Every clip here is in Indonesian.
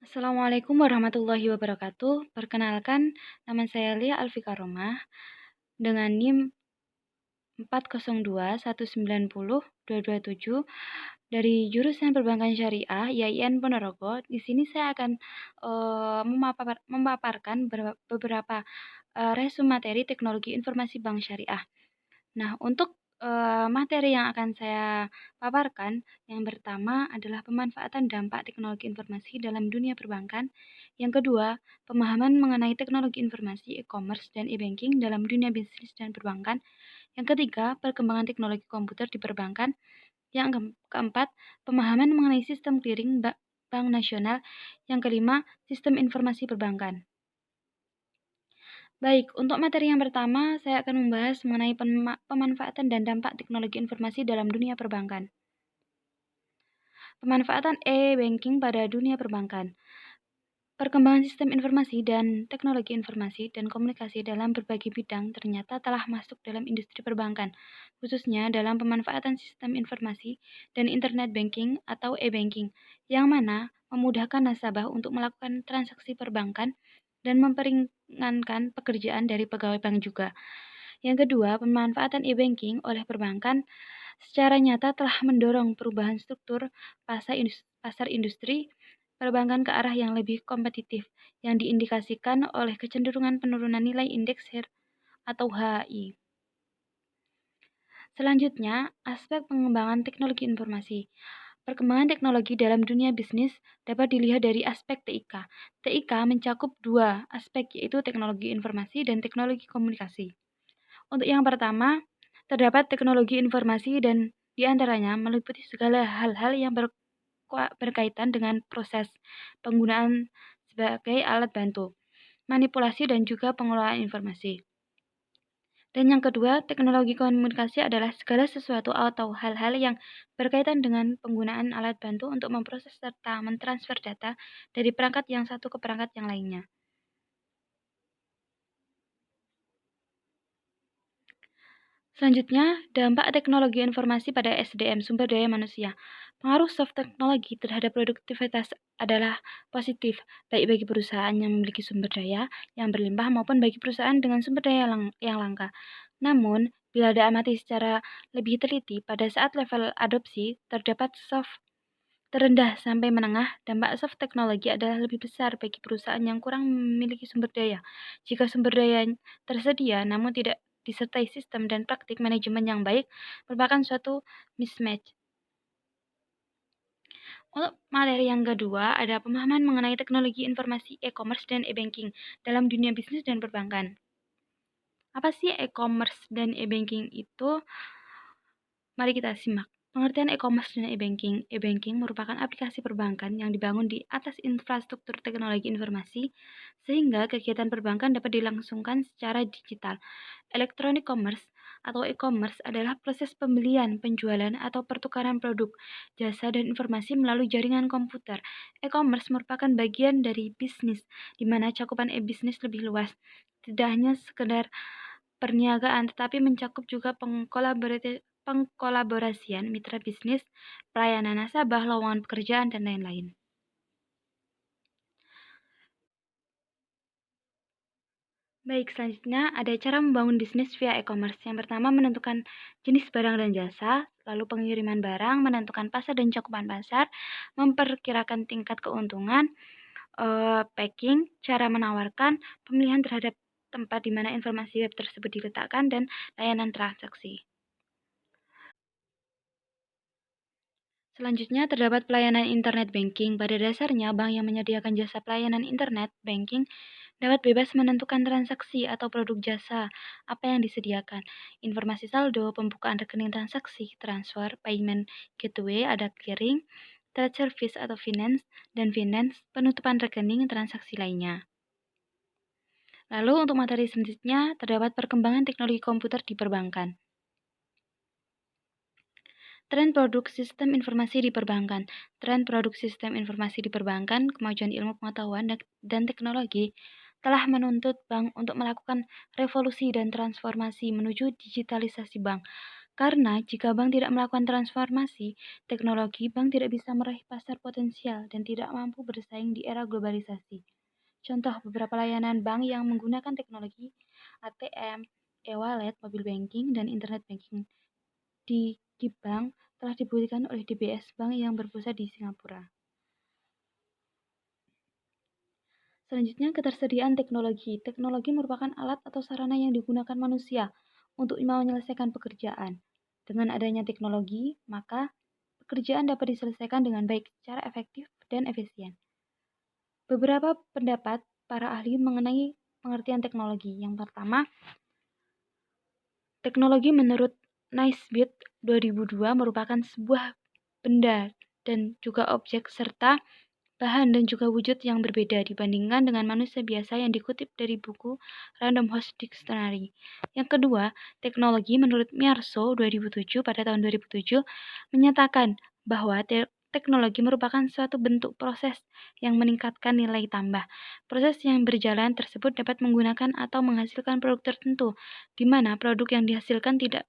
Assalamualaikum warahmatullahi wabarakatuh. Perkenalkan, nama saya Lia Alfika Romah dengan NIM 402190227 dari jurusan Perbankan Syariah YIN Ponorogo. Di sini saya akan memaparkan beberapa resume materi teknologi informasi bank syariah. Nah, untuk materi yang akan saya paparkan, yang pertama adalah pemanfaatan dampak teknologi informasi dalam dunia perbankan. Yang kedua, pemahaman mengenai teknologi informasi, e-commerce, dan e-banking dalam dunia bisnis dan perbankan. Yang ketiga, perkembangan teknologi komputer di perbankan. Yang keempat, pemahaman mengenai sistem clearing bank nasional. Yang kelima, sistem informasi perbankan. Baik, untuk materi yang pertama, saya akan membahas mengenai pemanfaatan dan dampak teknologi informasi dalam dunia perbankan. Pemanfaatan e-banking pada dunia perbankan. Perkembangan sistem informasi dan teknologi informasi dan komunikasi dalam berbagai bidang ternyata telah masuk dalam industri perbankan, khususnya dalam pemanfaatan sistem informasi dan internet banking atau e-banking, yang mana memudahkan nasabah untuk melakukan transaksi perbankan dan memperingankan pekerjaan dari pegawai bank juga. Yang kedua, pemanfaatan e-banking oleh perbankan secara nyata telah mendorong perubahan struktur pasar industri perbankan ke arah yang lebih kompetitif, yang diindikasikan oleh kecenderungan penurunan nilai indeks HIR atau HI. Selanjutnya, aspek pengembangan teknologi informasi. Perkembangan teknologi dalam dunia bisnis dapat dilihat dari aspek TIK. TIK mencakup dua aspek, yaitu teknologi informasi dan teknologi komunikasi. Untuk yang pertama, terdapat teknologi informasi dan diantaranya meliputi segala hal-hal yang berkaitan dengan proses penggunaan sebagai alat bantu, manipulasi, dan juga pengelolaan informasi. Dan yang kedua, teknologi komunikasi adalah segala sesuatu atau hal-hal yang berkaitan dengan penggunaan alat bantu untuk memproses serta mentransfer data dari perangkat yang satu ke perangkat yang lainnya. Selanjutnya, dampak teknologi informasi pada SDM (sumber daya manusia). Pengaruh soft teknologi terhadap produktivitas adalah positif, baik bagi perusahaan yang memiliki sumber daya yang berlimpah maupun bagi perusahaan dengan sumber daya yang langka. Namun, bila diamati secara lebih teliti, pada saat level adopsi terdapat soft terendah sampai menengah, dampak soft teknologi adalah lebih besar bagi perusahaan yang kurang memiliki sumber daya. Jika sumber daya tersedia namun tidak disertai sistem dan praktik manajemen yang baik, merupakan suatu mismatch. Untuk materi yang kedua, ada pemahaman mengenai teknologi informasi e-commerce dan e-banking dalam dunia bisnis dan perbankan. Apa sih e-commerce dan e-banking itu? Mari kita simak. Pengertian e-commerce dan e-banking. E-banking merupakan aplikasi perbankan yang dibangun di atas infrastruktur teknologi informasi, sehingga kegiatan perbankan dapat dilangsungkan secara digital. Electronic commerce atau e-commerce adalah proses pembelian, penjualan, atau pertukaran produk, jasa, dan informasi melalui jaringan komputer. E-commerce merupakan bagian dari bisnis, di mana cakupan e-bisnis lebih luas. Tidak hanya sekedar perniagaan, tetapi mencakup juga pengkolaborasian mitra bisnis, pelayanan nasabah, lowongan pekerjaan, dan lain-lain. Baik, selanjutnya ada cara membangun bisnis via e-commerce. Yang pertama, menentukan jenis barang dan jasa, lalu pengiriman barang, menentukan pasar dan cakupan pasar, memperkirakan tingkat keuntungan, packing, cara menawarkan, pemilihan terhadap tempat di mana informasi web tersebut diletakkan, dan layanan transaksi. Selanjutnya, terdapat pelayanan internet banking. Pada dasarnya, bank yang menyediakan jasa pelayanan internet banking dapat bebas menentukan transaksi atau produk jasa apa yang disediakan. Informasi saldo, pembukaan rekening transaksi, transfer, payment gateway, ada clearing, trade service atau finance, dan finance, penutupan rekening, transaksi lainnya. Lalu untuk materi selanjutnya, terdapat perkembangan teknologi komputer di perbankan. Tren produk sistem informasi di perbankan. Tren produk sistem informasi di perbankan, kemajuan ilmu pengetahuan dan teknologi telah menuntut bank untuk melakukan revolusi dan transformasi menuju digitalisasi bank. Karena jika bank tidak melakukan transformasi teknologi, bank tidak bisa meraih pasar potensial dan tidak mampu bersaing di era globalisasi. Contoh beberapa layanan bank yang menggunakan teknologi ATM, e-wallet, mobile banking, dan internet banking di Bank telah dibuktikan oleh DBS Bank yang berpusat di Singapura. Selanjutnya, ketersediaan teknologi. Teknologi merupakan alat atau sarana yang digunakan manusia untuk menyelesaikan pekerjaan. Dengan adanya teknologi, maka pekerjaan dapat diselesaikan dengan baik, secara efektif, dan efisien. Beberapa pendapat para ahli mengenai pengertian teknologi. Yang pertama, teknologi menurut Naisbitt 2002 merupakan sebuah benda dan juga objek serta bahan dan juga wujud yang berbeda dibandingkan dengan manusia biasa yang dikutip dari buku Random House Dictionary. Yang kedua, teknologi menurut Mearso 2007 pada tahun 2007 menyatakan bahwa teknologi merupakan suatu bentuk proses yang meningkatkan nilai tambah. Proses yang berjalan tersebut dapat menggunakan atau menghasilkan produk tertentu, di mana produk yang dihasilkan tidak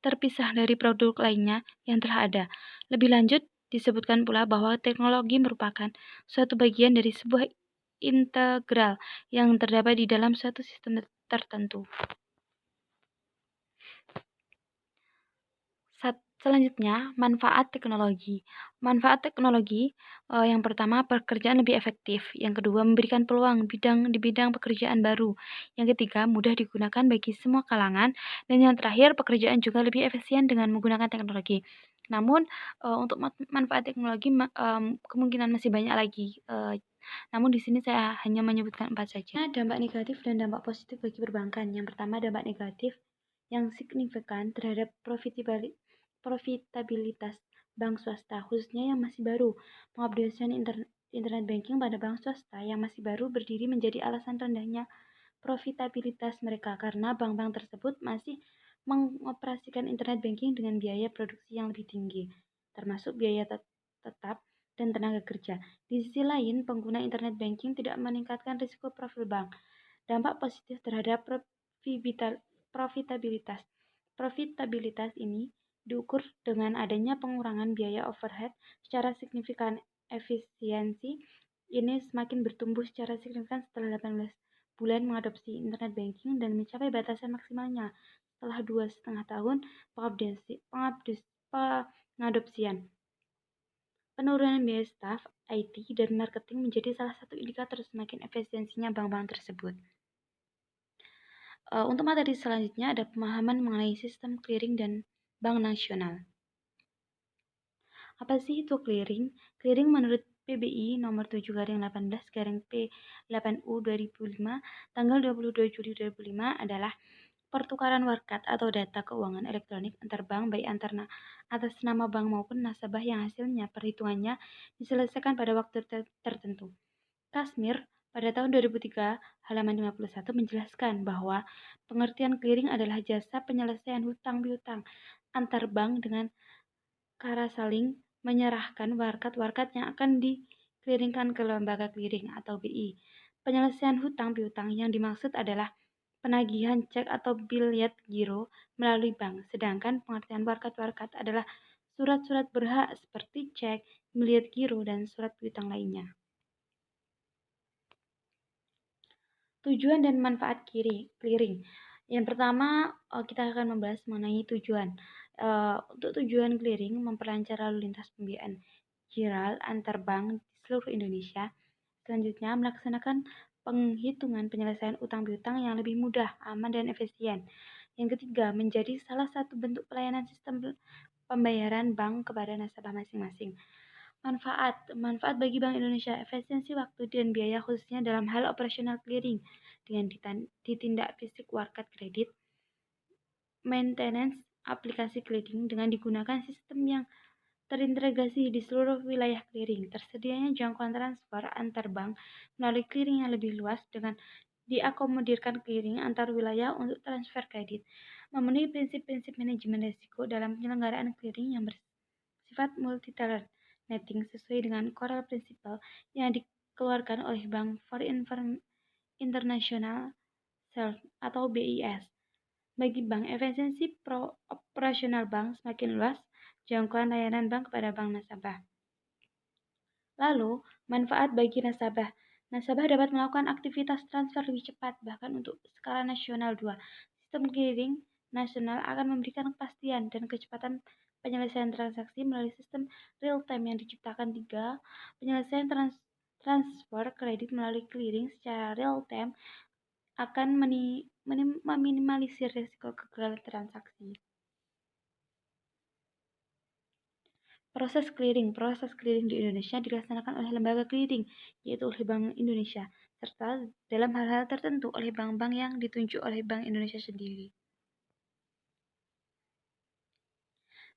terpisah dari produk lainnya yang telah ada. Lebih lanjut, disebutkan pula bahwa teknologi merupakan suatu bagian dari sebuah integral yang terdapat di dalam suatu sistem tertentu. Selanjutnya, manfaat teknologi. Manfaat teknologi yang pertama, pekerjaan lebih efektif. Yang kedua, memberikan peluang di bidang pekerjaan baru. Yang ketiga, mudah digunakan bagi semua kalangan. Dan yang terakhir, pekerjaan juga lebih efisien dengan menggunakan teknologi. Namun, untuk manfaat teknologi kemungkinan masih banyak lagi. Namun di sini saya hanya menyebutkan 4 saja. Dampak negatif dan dampak positif bagi perbankan. Yang pertama, dampak negatif yang signifikan terhadap profitabilitas bank swasta, khususnya yang masih baru. Pengupdatean internet banking pada bank swasta yang masih baru berdiri menjadi alasan rendahnya profitabilitas mereka karena bank-bank tersebut masih mengoperasikan internet banking dengan biaya produksi yang lebih tinggi, termasuk biaya tetap dan tenaga kerja. Di sisi lain, pengguna internet banking tidak meningkatkan risiko profil bank. Dampak positif terhadap profitabilitas. Profitabilitas ini diukur dengan adanya pengurangan biaya overhead secara signifikan. Efisiensi ini semakin bertumbuh secara signifikan setelah 18 bulan mengadopsi internet banking dan mencapai batasan maksimalnya setelah 2,5 tahun pengadopsian. Penurunan biaya staf, IT, dan marketing menjadi salah satu indikator semakin efisiensinya bank-bank tersebut. Untuk materi selanjutnya ada pemahaman mengenai sistem clearing dan bank nasional. Apa sih itu clearing? Clearing menurut PBI nomor 7/18/P8U 2005 tanggal 22 Juli 2005 adalah pertukaran warkat atau data keuangan elektronik antar bank baik atas nama bank maupun nasabah yang hasilnya perhitungannya diselesaikan pada waktu tertentu. Kashmir pada tahun 2003 halaman 51 menjelaskan bahwa pengertian clearing adalah jasa penyelesaian hutang piutang antar bank dengan cara saling menyerahkan warkat-warkat yang akan di-clearingkan ke lembaga clearing atau BI. Penyelesaian hutang piutang yang dimaksud adalah penagihan cek atau biliet giro melalui bank, sedangkan pengertian warkat-warkat adalah surat-surat berhak seperti cek, biliet giro, dan surat piutang lainnya. Tujuan dan manfaat clearing. Yang pertama, kita akan membahas mengenai tujuan. Untuk tujuan clearing, memperlancar lalu lintas pembiayaan giral antar bank di seluruh Indonesia. Selanjutnya, melaksanakan penghitungan penyelesaian utang piutang yang lebih mudah, aman, dan efisien. Yang ketiga, menjadi salah satu bentuk pelayanan sistem pembayaran bank kepada nasabah masing-masing. Manfaat bagi Bank Indonesia, efisiensi waktu dan biaya khususnya dalam hal operasional clearing dengan ditindak fisik warkat kredit, maintenance aplikasi clearing dengan digunakan sistem yang terintegrasi di seluruh wilayah clearing, tersedianya jangkauan transfer antar bank melalui clearing yang lebih luas dengan diakomodirkan clearing antar wilayah untuk transfer kredit, memenuhi prinsip-prinsip manajemen risiko dalam penyelenggaraan clearing yang bersifat multi-teller netting sesuai dengan core principle yang dikeluarkan oleh Bank for International Settlement atau BIS. Bagi bank, efisiensi operasional bank semakin luas jangkauan layanan bank kepada bank nasabah. Lalu, manfaat bagi nasabah. Nasabah dapat melakukan aktivitas transfer lebih cepat, bahkan untuk skala nasional 2. Sistem clearing nasional akan memberikan kepastian dan kecepatan penyelesaian transaksi melalui sistem real-time yang diciptakan 3. Penyelesaian transfer kredit melalui clearing secara real-time akan meminimalisir risiko kegagalan transaksi. Proses clearing di Indonesia dilaksanakan oleh lembaga clearing, yaitu oleh Bank Indonesia, serta dalam hal-hal tertentu oleh bank-bank yang ditunjuk oleh Bank Indonesia sendiri.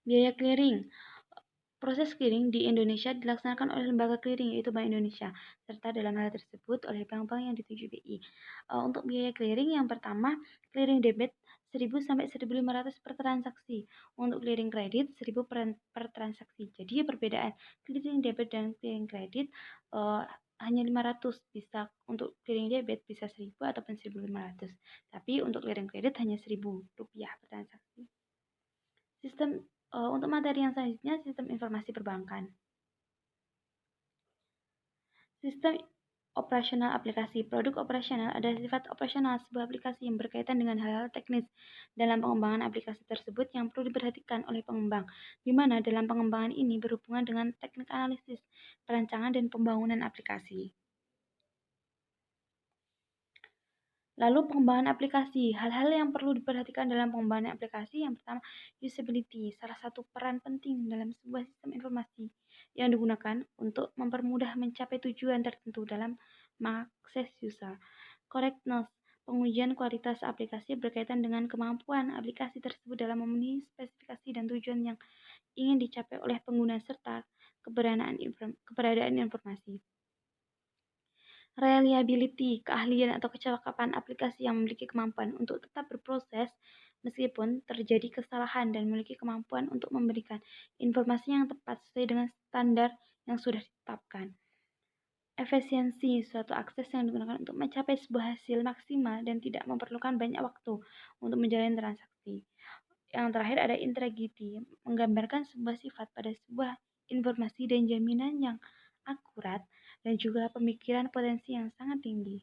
Biaya clearing. Proses clearing di Indonesia dilaksanakan oleh lembaga clearing, yaitu Bank Indonesia, serta dalam hal tersebut oleh bank-bank yang ditunjuk BI. Untuk biaya clearing yang pertama, clearing debit 1.000 sampai 1.500 per transaksi. Untuk clearing kredit 1.000 per transaksi. Jadi perbedaan clearing debit dan clearing kredit hanya 500. Bisa untuk clearing debit bisa 1.000 ataupun 1.500. Tapi untuk clearing kredit hanya Rp1.000 per transaksi. Untuk materi yang selanjutnya, sistem informasi perbankan. Sistem operasional aplikasi. Produk operasional adalah sifat operasional sebuah aplikasi yang berkaitan dengan hal-hal teknis dalam pengembangan aplikasi tersebut yang perlu diperhatikan oleh pengembang, di mana dalam pengembangan ini berhubungan dengan teknik analisis, perancangan, dan pembangunan aplikasi. Lalu pengembangan aplikasi. Hal-hal yang perlu diperhatikan dalam pengembangan aplikasi yang pertama, usability. Salah satu peran penting dalam sebuah sistem informasi yang digunakan untuk mempermudah mencapai tujuan tertentu dalam mengakses user. Correctness. Pengujian kualitas aplikasi berkaitan dengan kemampuan aplikasi tersebut dalam memenuhi spesifikasi dan tujuan yang ingin dicapai oleh pengguna serta keberadaan informasi. Reliability, keahlian atau kecakapan aplikasi yang memiliki kemampuan untuk tetap berproses meskipun terjadi kesalahan dan memiliki kemampuan untuk memberikan informasi yang tepat sesuai dengan standar yang sudah ditetapkan. Efisiensi, suatu akses yang digunakan untuk mencapai sebuah hasil maksimal dan tidak memerlukan banyak waktu untuk menjalani transaksi. Yang terakhir ada integrity, menggambarkan sebuah sifat pada sebuah informasi dan jaminan yang akurat dan juga pemikiran potensi yang sangat tinggi.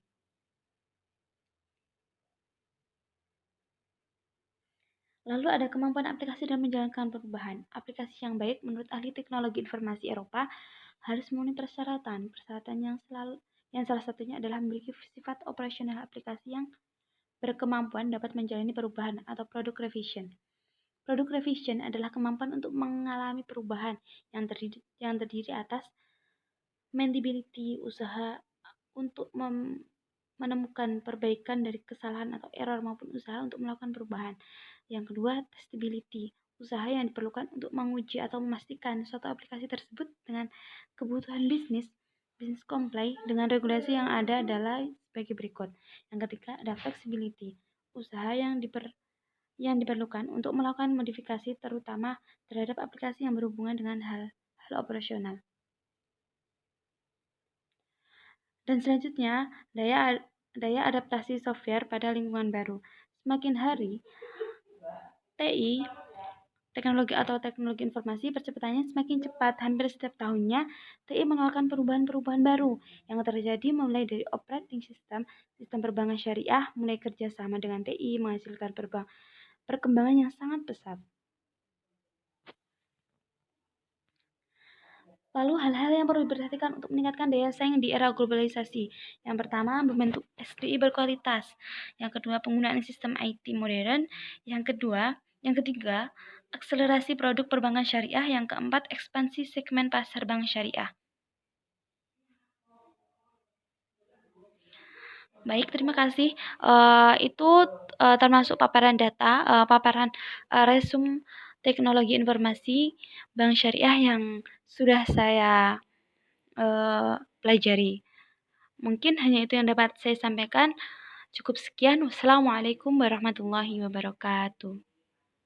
Lalu ada kemampuan aplikasi dalam menjalankan perubahan. Aplikasi yang baik menurut ahli teknologi informasi Eropa harus memenuhi persyaratan yang salah satunya adalah memiliki sifat operasional aplikasi yang berkemampuan dapat menjalani perubahan atau product revision. Product revision adalah kemampuan untuk mengalami perubahan yang terdiri atas maintainability, usaha untuk menemukan perbaikan dari kesalahan atau error maupun usaha untuk melakukan perubahan. Yang kedua, testability, usaha yang diperlukan untuk menguji atau memastikan suatu aplikasi tersebut dengan kebutuhan bisnis comply dengan regulasi yang ada adalah sebagai berikut. Yang ketiga, ada flexibility, usaha yang diperlukan untuk melakukan modifikasi terutama terhadap aplikasi yang berhubungan dengan hal operasional. Dan selanjutnya, daya adaptasi software pada lingkungan baru. Semakin hari, TI, teknologi informasi percepatannya semakin cepat. Hampir setiap tahunnya, TI mengeluarkan perubahan-perubahan baru yang terjadi mulai dari operating system, sistem perbankan syariah, mulai kerjasama dengan TI menghasilkan perkembangan yang sangat pesat. Lalu hal-hal yang perlu diperhatikan untuk meningkatkan daya saing di era globalisasi. Yang pertama, membentuk SDI berkualitas. Yang kedua, penggunaan sistem IT modern. Yang ketiga, akselerasi produk perbankan syariah. Yang keempat, ekspansi segmen pasar bank syariah. Baik, terima kasih. Itu termasuk paparan data, paparan resum teknologi informasi bank syariah yang sudah saya pelajari. Mungkin hanya itu yang dapat saya sampaikan. Cukup sekian. Wassalamualaikum warahmatullahi wabarakatuh.